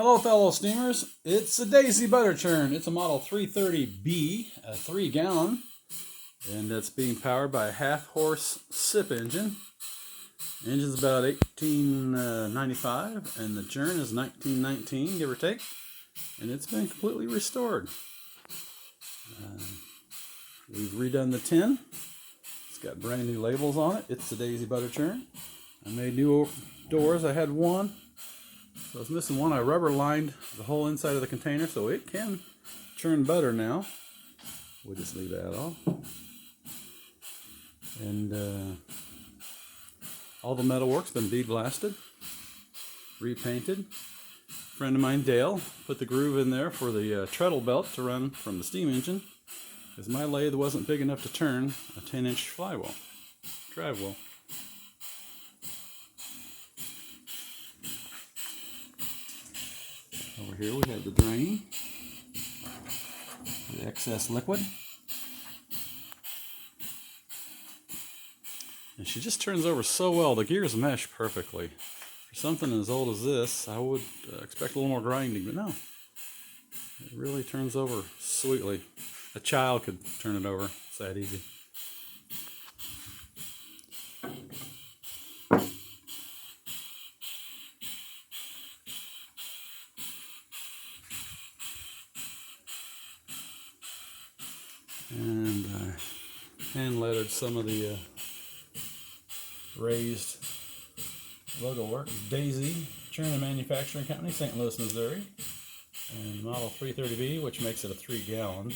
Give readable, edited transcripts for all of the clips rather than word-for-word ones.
Hello fellow steamers, it's a Dazey butter churn. It's a model 330B, a 3-gallon, and it's being powered by a half-horse Sipp engine. The engine's about 1895 and the churn is 1919, give or take, and it's been completely restored. We've redone the tin. It's got brand new labels on it. It's the Dazey butter churn. I made new doors. I had one. So I was missing one. I rubber lined the whole inside of the container so it can churn butter now. We'll just leave that off. And all the metal work's been bead blasted, repainted. A friend of mine, Dale, put the groove in there for the treadle belt to run from the steam engine, because my lathe wasn't big enough to turn a 10-inch flywheel, drive wheel. Over here we have the drain, the excess liquid. And she just turns over so well. The gears mesh perfectly. For something as old as this, I would expect a little more grinding, but no. It really turns over sweetly. A child could turn it over. It's that easy. And I hand lettered some of the raised logo work. Dazey Churn and Manufacturing Company, St. Louis, Missouri, and model 330B, which makes it a 3-gallon.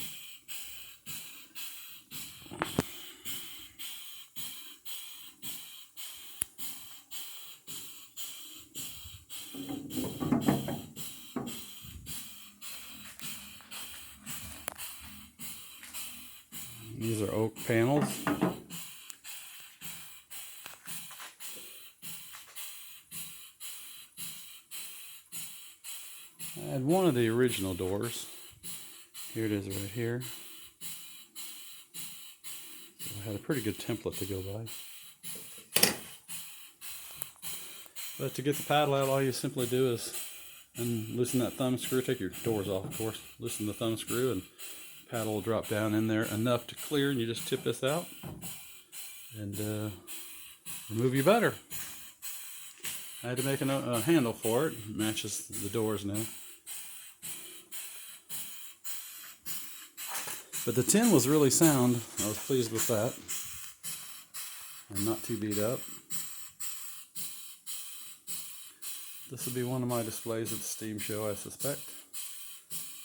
These are oak panels. I had one of the original doors. Here it is right here. So I had a pretty good template to go by. But to get the paddle out, all you simply do is loosen that thumb screw. Take your doors off, of course. Loosen the thumb screw and paddle will drop down in there enough to clear, and you just tip this out and remove your butter. I had to make a handle for it. It matches the doors now. But the tin was really sound. I was pleased with that. And not too beat up. This will be one of my displays at the steam show, I suspect.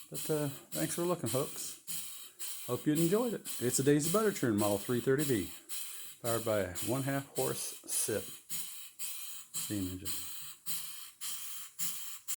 But thanks for looking, folks. Hope you enjoyed it. It's a Dazey butter churn, model 330B, powered by a 1/2 horse Sipp steam engine.